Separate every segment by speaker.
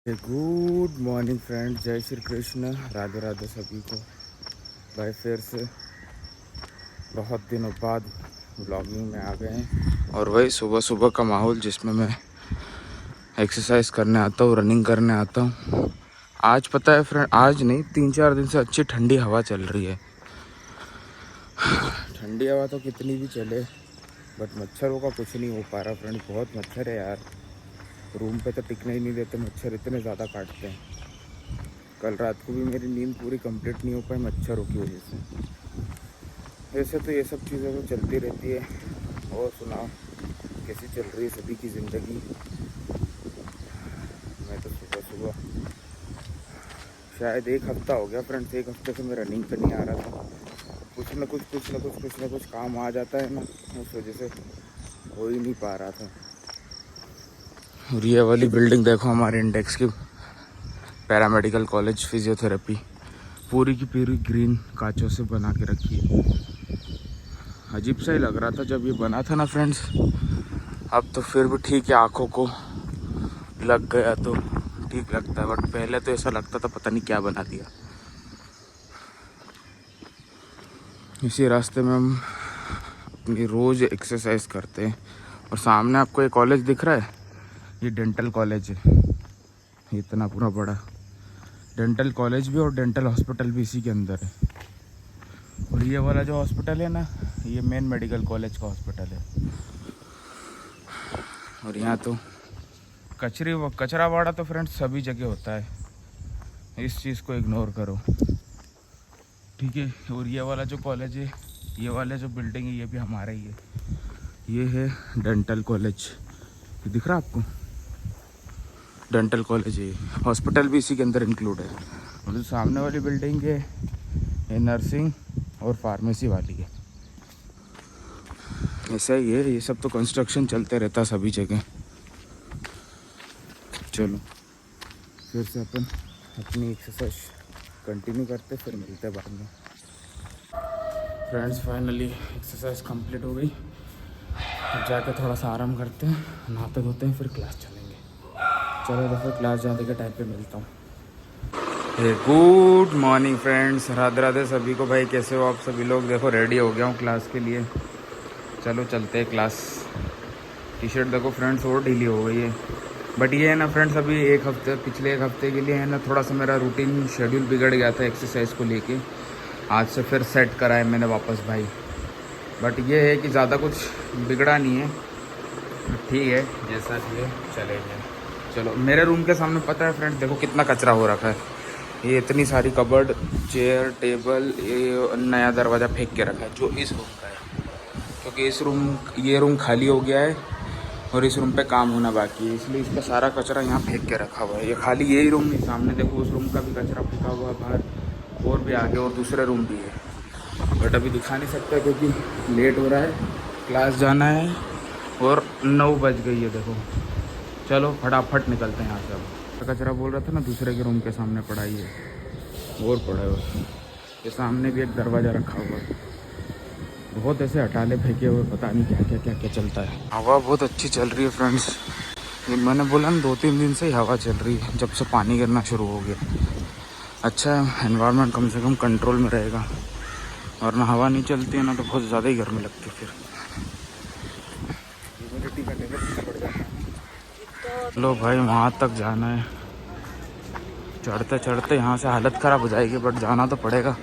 Speaker 1: Good morning friend, जय श्री कृष्ण, राधे राधे सभी को। भाई फिर से बहुत दिनों बाद ब्लॉगिंग में आ गए हैं और वही सुबह सुबह का माहौल जिसमें मैं एक्सरसाइज करने आता हूँ, रनिंग करने आता हूँ। आज पता है फ्रेंड, आज नहीं 3-4 दिन से अच्छी ठंडी हवा चल रही है। ठंडी हवा तो कितनी भी चले बट मच्छरों का कुछ नहीं हो पा रहा फ्रेंड। बहुत मच्छर है यार, रूम पे तो टिकने ही नहीं देते, मच्छर इतने ज़्यादा काटते हैं। कल रात को भी मेरी नींद पूरी कंप्लीट नहीं हो पाई मच्छरों की वजह से। वैसे तो ये सब चीज़ें तो चलती रहती है। और सुनाओ, कैसी चल रही है सभी की ज़िंदगी? मैं तो सुबह सुबह शायद 1 हफ़्ता हो गया फ्रेंड्स, 1 हफ़्ते से मैं रनिंग पे नहीं आ रहा था। कुछ ना कुछ काम आ जाता है ना, उस वजह से हो ही नहीं पा रहा था। और ये वाली बिल्डिंग देखो, हमारे इंडेक्स की पैरामेडिकल कॉलेज फिजियोथेरेपी, पूरी की पूरी ग्रीन कांचों से बना के रखी है। अजीब सा ही लग रहा था जब ये बना था ना फ्रेंड्स। अब तो फिर भी ठीक है, आँखों को लग गया तो ठीक लगता है, बट पहले तो ऐसा लगता था पता नहीं क्या बना दिया। इसी रास्ते में हम अपनी रोज़ एक्सरसाइज करते हैं। और सामने आपको एक कॉलेज दिख रहा है, ये डेंटल कॉलेज है। इतना पूरा बड़ा डेंटल कॉलेज भी और डेंटल हॉस्पिटल भी इसी के अंदर है। और ये वाला जो हॉस्पिटल है ना, ये मेन मेडिकल कॉलेज का हॉस्पिटल है। और यहाँ तो कचरा वाड़ा तो फ्रेंड्स सभी जगह होता है, इस चीज़ को इग्नोर करो, ठीक है। और ये वाला जो कॉलेज है, ये वाला जो बिल्डिंग है, ये भी हमारा ही है। ये है डेंटल कॉलेज, ये दिख रहा है आपको? डेंटल कॉलेज है, हॉस्पिटल भी इसी के अंदर इंक्लूड है। और जो सामने वाली बिल्डिंग है ये नर्सिंग और फार्मेसी वाली है। ऐसा ही है, ये सब तो कंस्ट्रक्शन चलते रहता सभी जगह। चलो फिर से अपन अपनी एक्सरसाइज कंटिन्यू करते, फिर मिलते हैं बाद में। फ्रेंड्स फाइनली एक्सरसाइज कंप्लीट हो गई। अब जाकर थोड़ा सा आराम करते हैं, नहाते धोते हैं, फिर क्लास चलेंगे। चलो तो फिर क्लास जाने के टाइम पे मिलता हूँ। Good morning friends, Radhe Radhe सभी को। भाई कैसे हो आप सभी लोग? देखो रेडी हो गया हूँ क्लास के लिए, चलो चलते हैं क्लास। टी शर्ट देखो फ्रेंड्स और ढीली हो गई है, बट ये है ना फ्रेंड्स, अभी पिछले एक हफ्ते के लिए है ना, थोड़ा सा मेरा रूटीन शेड्यूल बिगड़ गया था एक्सरसाइज को लेके। आज से फिर सेट करा है मैंने वापस भाई। बट ये है कि ज़्यादा कुछ बिगड़ा नहीं है, ठीक है, जैसा भी है चलेंगे। चलो, मेरे रूम के सामने पता है फ्रेंड्स, देखो कितना कचरा हो रखा है। ये इतनी सारी कबर्ड, चेयर, टेबल, ये नया दरवाज़ा फेंक के रखा है जो इस रूम का है, क्योंकि ये रूम खाली हो गया है और इस रूम पे काम होना बाकी है, इसलिए इसका सारा कचरा यहाँ फेंक के रखा हुआ है। ये खाली यही रूम नहीं, सामने देखो उस रूम का भी कचरा फेंका हुआ है बाहर, और भी आगे और दूसरे रूम भी है। बट अभी दिखा नहीं सकता क्योंकि लेट हो रहा है, क्लास जाना है और 9 बज गई है देखो। चलो फटाफट निकलते हैं यहाँ से। अब कचरा बोल रहा था ना, दूसरे के रूम के सामने पड़ा ही है और पड़ा है। ये सामने भी एक दरवाज़ा रखा हुआ है, बहुत ऐसे हटाले फेंके हुए, पता नहीं क्या क्या चलता है। हवा बहुत अच्छी चल रही है फ्रेंड्स, ये मैंने बोला ना 2-3 दिन से ही हवा चल रही है, जब से पानी गिरना शुरू हो गया। अच्छा है, एनवायरनमेंट कम से कम कंट्रोल में रहेगा, और ना हवा नहीं चलती है ना तो बहुत ज़्यादा ही गर्मी लगती है। फिर ह्यूमिडिटी का लेवल कितना बढ़ जाता है। लो भाई, वहाँ तक जाना है, चढ़ते चढ़ते यहाँ से हालत ख़राब हो जाएगी, बट जाना तो पड़ेगा।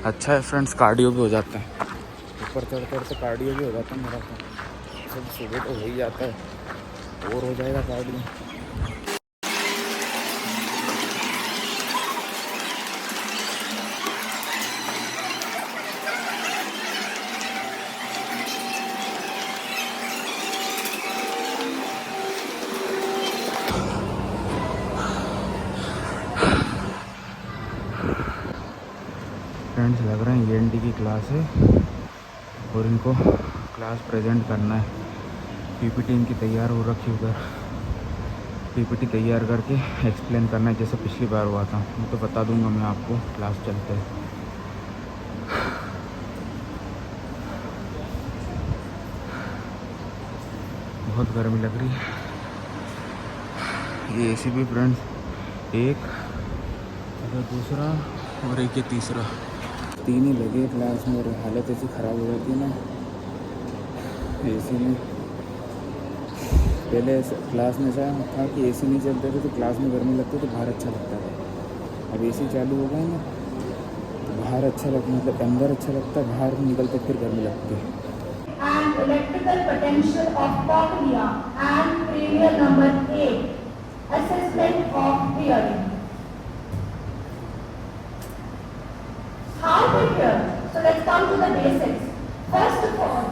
Speaker 1: अच्छा है फ्रेंड्स, कार्डियो भी हो जाता है, ऊपर चढ़ते चढ़ते कार्डियो भी हो जाता है मेरा तो। सब सुबह तो हो ही जाता है, और हो जाएगा कार्डियो। फ्रेंड्स लग रहा है ENT की क्लास है और इनको क्लास प्रेजेंट करना है। PPT इनकी तैयार हो रखी, उधर PPT तैयार करके एक्सप्लेन करना है, जैसे पिछली बार हुआ था। मैं तो बता दूंगा मैं आपको, क्लास चलते हैं। बहुत गर्मी लग रही है। ये AC भी फ्रेंड्स एक, अगर दूसरा और एक ये तीसरा, 3 ही लगे क्लास में और हालत ऐसी ख़राब हो जाती है ना एसी में। पहले क्लास में ऐसा था कि एसी नहीं चलते थे तो क्लास में गर्मी लगती तो बाहर अच्छा लगता था। अब एसी चालू हो गए ना तो बाहर अच्छा लगता, मतलब अंदर अच्छा लगता है, बाहर निकलते फिर गर्मी लगती है।
Speaker 2: And electrical potential of cochlea and cranial number 8, assessment of hearing. How to hear? So let's come to the basics. First of all,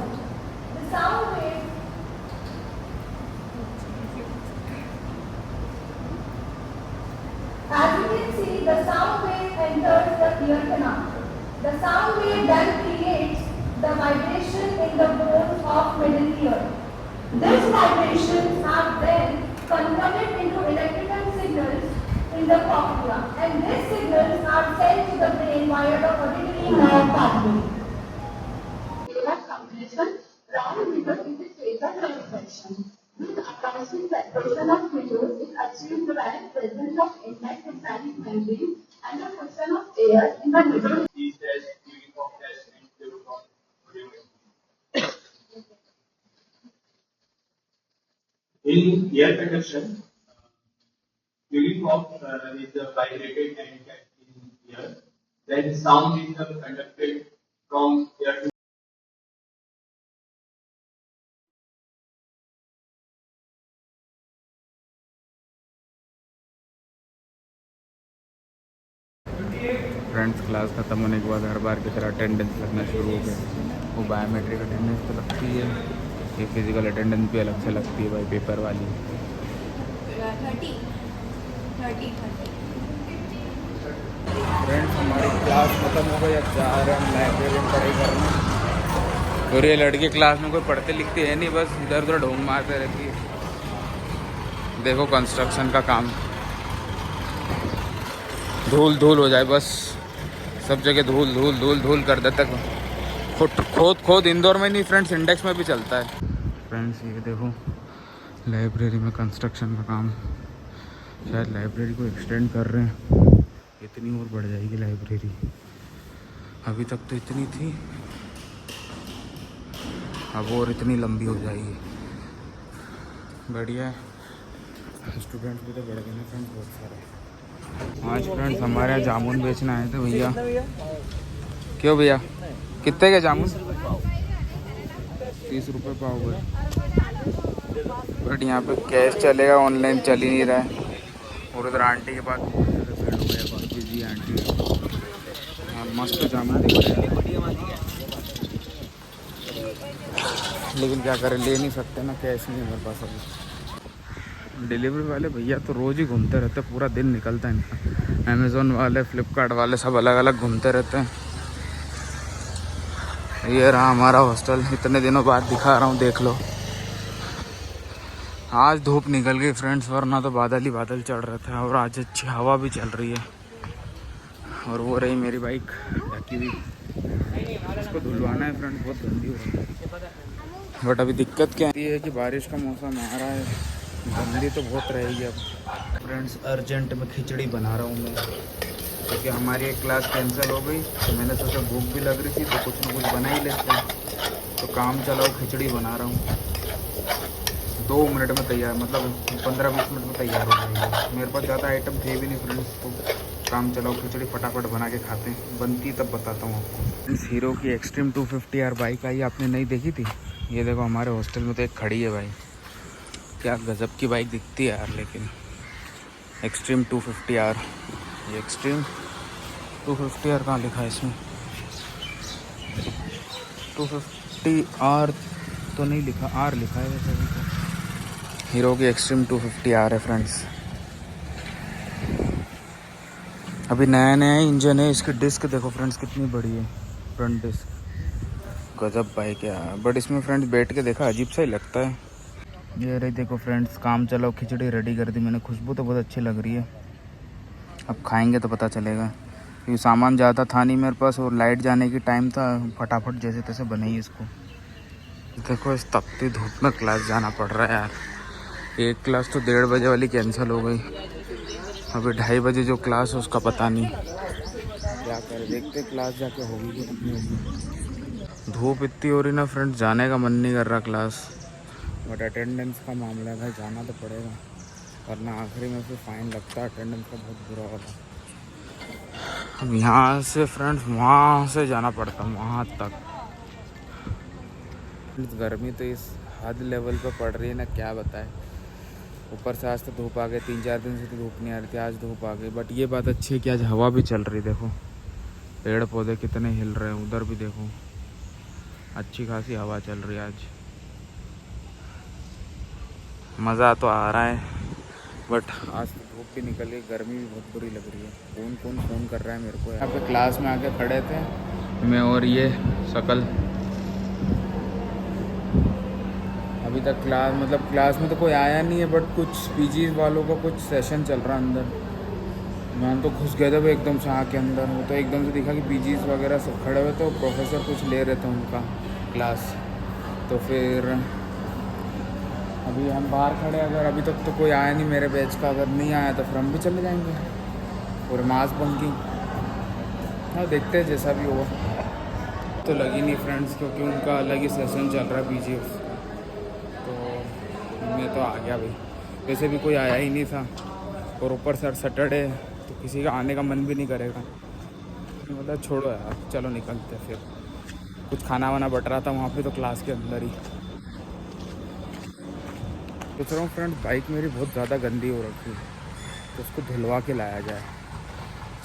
Speaker 2: the sound wave. As you can see, the sound wave enters the ear canal. The sound wave then creates the vibration in the bone of middle ear. These vibrations are then converted into electrical signals in the cochlea, and these signals are sent to the brain via the auditory nerve pathway. We have completion round figure in the phasal nerve section. This approximate separation of figures is achieved by presence of intact metallic membrane and the cushion of air in the middle.
Speaker 3: In ear conduction, tuning of is vibrated and kept in ear. Then sound is conducted from ear to
Speaker 1: friends class ख़त्म होने के बाद हर बार की तरह attendance लगना शुरू हो गया। वो बायोमेट्रिक अटेंडेंस तो लगती है, ये फिज़िकल अटेंडेंस भी अलग से लगती है भाई, पेपर वाली।
Speaker 4: 30
Speaker 1: फ्रेंड्स हमारी क्लास ख़त्म हो गई, अब जा रहे हम लाइब्रेरी में पढ़ाई करना। और ये लड़की क्लास में कोई पढ़ते लिखते है नहीं, बस इधर उधर ढोंग मारते रहती है। देखो कंस्ट्रक्शन का काम, धूल धूल हो जाए बस, सब जगह धूल धूल धूल धूल कर देता है। खोद खोद इंदौर में नहीं फ्रेंड्स, इंडेक्स में भी चलता है। फ्रेंड्स ये देखो लाइब्रेरी में कंस्ट्रक्शन का काम, शायद लाइब्रेरी को एक्सटेंड कर रहे हैं, इतनी और बढ़ जाएगी लाइब्रेरी। अभी तक तो इतनी थी, अब और इतनी लंबी हो जाएगी। बढ़िया है, स्टूडेंट भी तो बढ़ गए ना फ्रेंड्स बहुत सारे। आज फ्रेंड्स हमारे यहाँ जामुन बेचने आए थे भैया। क्यों भैया, कितने के जामुन? 30 रुपये पाव हुए। बट यहाँ पे कैश चलेगा, ऑनलाइन चल ही नहीं रहा है। और उधर आंटी के पास बिजी आंटी, हाँ मस्त जामुन दिख रहे हैं, लेकिन क्या करें, ले नहीं सकते ना, कैश नहीं है मेरे पास अभी। डिलीवरी वाले भैया तो रोज़ ही घूमते रहते, पूरा दिन निकलता है इनका। अमेज़ोन वाले, फ्लिपकार्ट वाले सब अलग अलग घूमते रहते हैं। ये रहा हमारा हॉस्टल, इतने दिनों बाद दिखा रहा हूँ, देख लो। आज धूप निकल गई फ्रेंड्स, वरना तो बादल ही बादल चढ़ रहे थे। और आज अच्छी हवा भी चल रही है। और वो रही मेरी बाइक ढकी हुई, इसको धुलवाना है फ्रेंड्स, बहुत गंदी हो रही है। बट अभी दिक्कत क्या है कि बारिश का मौसम आ रहा है, गंदी तो बहुत रहेगी। अब फ्रेंड्स अर्जेंट में खिचड़ी बना रहा हूँ मैं, क्योंकि हमारी एक क्लास कैंसिल हो गई, तो मैंने सोचा भूख भी लग रही थी तो कुछ ना कुछ बना ही लेते हैं। तो काम चलाओ खिचड़ी बना रहा हूँ, 2 मिनट में तैयार, मतलब 15-20 मिनट में तैयार हो जाएगी। मेरे पास ज़्यादा आइटम थे भी नहीं फ्रेंड्स, तो काम चलाओ खिचड़ी फटाफट बना के खाते हैं। बनती तब बताता हूँ आपको। इस हीरो की एक्सट्रीम 250R बाइक आई, आपने नहीं देखी थी? ये देखो हमारे हॉस्टल में तो एक खड़ी है भाई, क्या गजब की बाइक दिखती है यार। लेकिन एक्सट्रीम 250R, ये एक्सट्रीम 250R कहाँ लिखा है इसमें? 250R तो नहीं लिखा, R लिखा है वैसे अभी तो। हीरो की एक्सट्रीम 250R है फ्रेंड्स, अभी नया नया इंजन है। इसकी डिस्क देखो फ्रेंड्स कितनी बड़ी है, फ्रंट डिस्क, गजब बाइक है यार। बट इसमें फ्रेंड्स बैठ के देखा अजीब सा ही लगता है। ये रही देखो फ्रेंड्स, काम चलाओ खिचड़ी रेडी कर दी मैंने, खुशबू तो बहुत अच्छी लग रही है। अब खाएंगे तो पता चलेगा, क्योंकि सामान ज़्यादा था नहीं मेरे पास और लाइट जाने की टाइम था, फटाफट जैसे तैसे बनाई इसको। देखो इस तपती धूप में क्लास जाना पड़ रहा है यार। एक क्लास तो 1:30 बजे वाली कैंसिल हो गई, अभी 2:30 बजे जो क्लास है उसका पता नहीं क्या करे, देखते क्लास जाके होगी कि नहीं होगी। धूप इतनी हो रही ना फ्रेंड्स, जाने का मन नहीं कर रहा क्लास, बट अटेंडेंस का मामला है भाई, जाना तो पड़ेगा वरना आखिरी में फिर फाइन लगता है अटेंडेंस का, बहुत बुरा वाला। अब यहाँ से फ्रेंड्स वहाँ से जाना पड़ता वहाँ तक। गर्मी तो इस हद लेवल पे पड़ रही है ना, क्या बताए। ऊपर से आज तो धूप आ गई, 3-4 दिन से तो धूप नहीं आ रही थी, आज धूप आ गई। बट ये बात अच्छी है कि आज हवा भी चल रही, देखो पेड़ पौधे कितने हिल रहे हैं, उधर भी देखो अच्छी खासी हवा चल रही है आज। मज़ा तो आ रहा है, बट आज तो धूप भी निकल गई, गर्मी भी बहुत बुरी लग रही है। कौन फ़ोन कर रहा है मेरे को? यहाँ पे क्लास में आके खड़े थे मैं और ये शकल। अभी तक क्लास में तो कोई आया नहीं है, बट कुछ पीजी वालों का कुछ सेशन चल रहा है अंदर। मैं तो घुस गए थे वो एकदम से आके अंदर, वो तो एकदम से दिखा कि पीजीज वगैरह सब खड़े हुए थे, प्रोफेसर कुछ ले रहे थे उनका क्लास। तो फिर अभी हम बाहर खड़े, अगर अभी तक तो कोई आया नहीं मेरे बैच का, अगर नहीं आया तो फिर हम भी चले जाएंगे और मास बंकिंग। हाँ देखते हैं जैसा भी होगा। तो लगी नहीं फ्रेंड्स, क्योंकि उनका अलग ही सेशन चल रहा है पीजी का, तो मैं तो आ गया भाई। वैसे भी कोई आया ही नहीं था और ऊपर सैटरडे तो किसी का आने का मन भी नहीं करेगा, मतलब छोड़ो यार, चलो निकलते। फिर कुछ खाना वाना बट रहा था वहाँ पे तो क्लास के अंदर ही। सोच रहा हूँ फ्रेंड्स, बाइक मेरी बहुत ज़्यादा गंदी हो रखी है, तो उसको धुलवा के लाया जाए।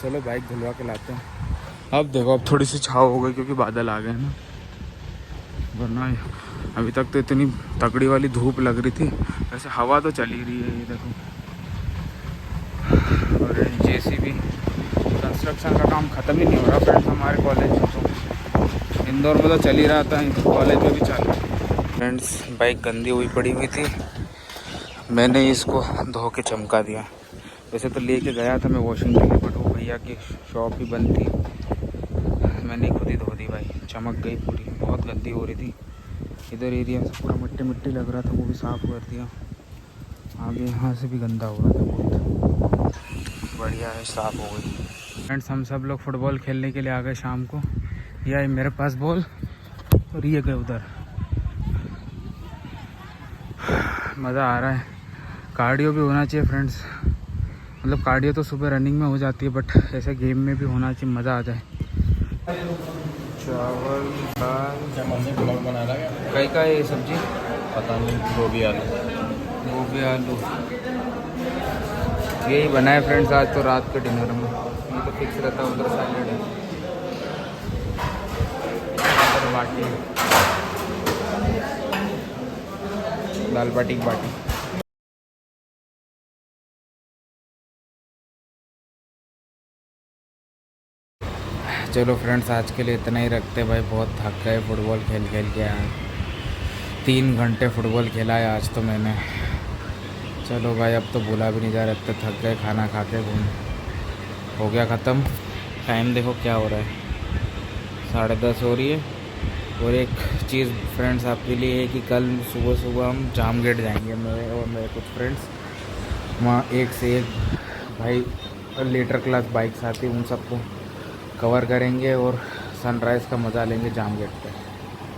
Speaker 1: चलो बाइक धुलवा के लाते हैं। अब देखो अब थोड़ी सी छाव हो गई क्योंकि बादल आ गए ना, वरना अभी तक तो इतनी तगड़ी वाली धूप लग रही थी। वैसे हवा तो चल ही रही है, ये देखो। और जेसीबी कंस्ट्रक्शन का काम ख़त्म ही नहीं हो रहा फ्रेंड्स हमारे कॉलेज में, तो इंदौर में तो चल ही रहा था, कॉलेज में भी चल रहा है। फ्रेंड्स बाइक गंदी हुई पड़ी हुई थी, मैंने इसको धो के चमका दिया। वैसे तो लेके गया था मैं वॉशिंग के लिए, बट वो भैया की शॉप ही बंद थी, मैंने खुद ही धो दी भाई, चमक गई पूरी। बहुत गंदी हो रही थी, इधर एरिया से पूरा मिट्टी मिट्टी लग रहा था, वो भी साफ़ कर दिया। आगे यहाँ से भी गंदा हो रहा था, बहुत बढ़िया है, साफ़ हो गई। फ्रेंड्स हम सब लोग फुटबॉल खेलने के लिए आ गए शाम को। यह है मेरे पास बॉल और ये गए उधर। मज़ा आ रहा है। कार्डियो भी होना चाहिए फ्रेंड्स, मतलब कार्डियो तो सुबह रनिंग में हो जाती है, बट ऐसे गेम में भी होना चाहिए, मज़ा आ जाए। चावल दाल बना रहा है, कई का ये सब्जी पता नहीं, गोभी आलू यही बना है फ्रेंड्स आज तो रात के डिनर में। ये तो फिक्स रहता है, उधर सैलेड है, उधर बाटी, दाल बाटी की बाटी। चलो फ्रेंड्स आज के लिए इतना ही रखते भाई, बहुत थक गए फुटबॉल खेल के आए, 3 घंटे फुटबॉल खेला है आज तो मैंने। चलो भाई अब तो भूला भी नहीं जा रहा, इतने थक गए, खाना खा के घूम हो गया ख़त्म। टाइम देखो क्या हो रहा है, 10:30 हो रही है। और एक चीज़ फ्रेंड्स आपके लिए है कि कल सुबह हम जाम गेट जाएंगे, मैं और मेरे कुछ फ्रेंड्स। वहाँ एक से एक भाई लेटर क्लास बाइक्स आती है, उन सबको कवर करेंगे और सनराइज़ का मज़ा लेंगे जाम गेट पे,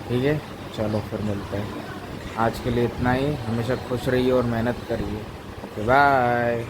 Speaker 1: ठीक है। चलो फिर मिलते हैं, आज के लिए इतना ही। हमेशा खुश रहिए और मेहनत करिए। Okay bye.